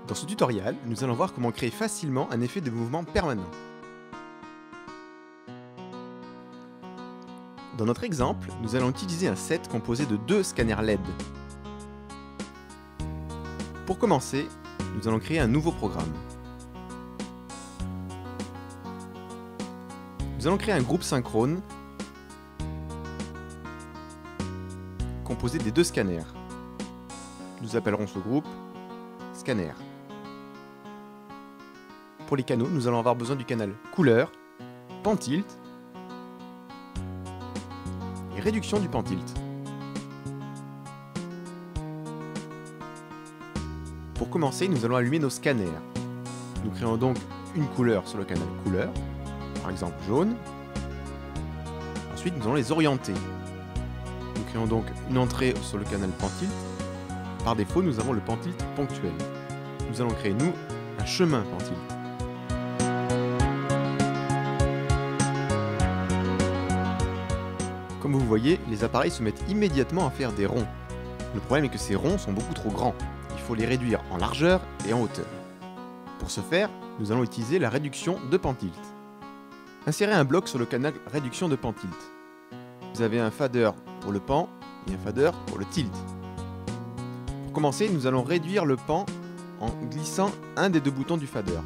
Dans ce tutoriel, nous allons voir comment créer facilement un effet de mouvement permanent. Dans notre exemple, nous allons utiliser un set composé de deux scanners LED. Pour commencer, nous allons créer un nouveau programme. Nous allons créer un groupe synchrone composé des deux scanners. Nous appellerons ce groupe scanner. Pour les canaux, nous allons avoir besoin du canal couleur, pan tilt et réduction du pan tilt. Pour commencer, nous allons allumer nos scanners. Nous créons donc une couleur sur le canal couleur, par exemple jaune. Ensuite, nous allons les orienter. Nous créons donc une entrée sur le canal pan tilt. Par défaut, nous avons le pan tilt ponctuel. Nous allons créer, nous, un chemin pan tilt. Comme vous voyez, les appareils se mettent immédiatement à faire des ronds. Le problème est que ces ronds sont beaucoup trop grands. Il faut les réduire en largeur et en hauteur. Pour ce faire, nous allons utiliser la réduction de pan tilt. Insérez un bloc sur le canal réduction de pan tilt. Vous avez un fader pour le pan et un fader pour le tilt. Pour commencer, nous allons réduire le pan en glissant un des deux boutons du fader.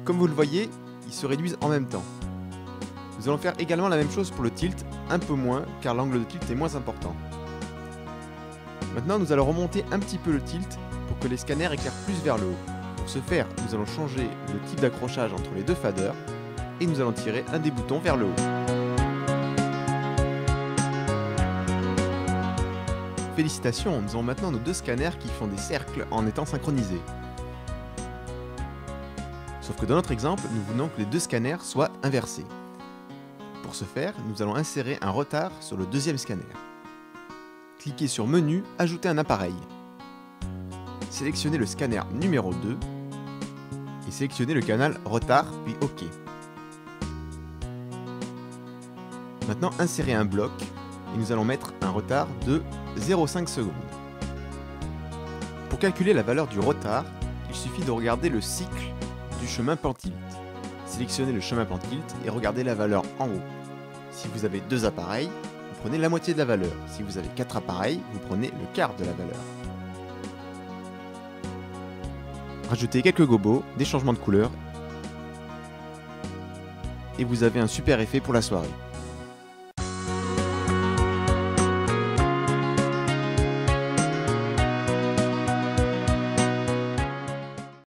Comme vous le voyez, ils se réduisent en même temps. Nous allons faire également la même chose pour le tilt, un peu moins car l'angle de tilt est moins important. Maintenant, nous allons remonter un petit peu le tilt pour que les scanners éclairent plus vers le haut. Pour ce faire, nous allons changer le type d'accrochage entre les deux faders et nous allons tirer un des boutons vers le haut. Félicitations, nous avons maintenant nos deux scanners qui font des cercles en étant synchronisés. Sauf que dans notre exemple, nous voulons que les deux scanners soient inversés. Pour ce faire, nous allons insérer un retard sur le deuxième scanner. Cliquez sur Menu, Ajouter un appareil. Sélectionnez le scanner numéro 2 et sélectionnez le canal retard, puis OK. Maintenant, insérez un bloc et nous allons mettre un retard de 0,5 secondes. Pour calculer la valeur du retard, il suffit de regarder le cycle du chemin pan tilt. Sélectionnez le chemin pan tilt et regardez la valeur en haut. Si vous avez deux appareils, vous prenez la moitié de la valeur. Si vous avez 4 appareils, vous prenez le quart de la valeur. Rajoutez quelques gobos, des changements de couleur et vous avez un super effet pour la soirée.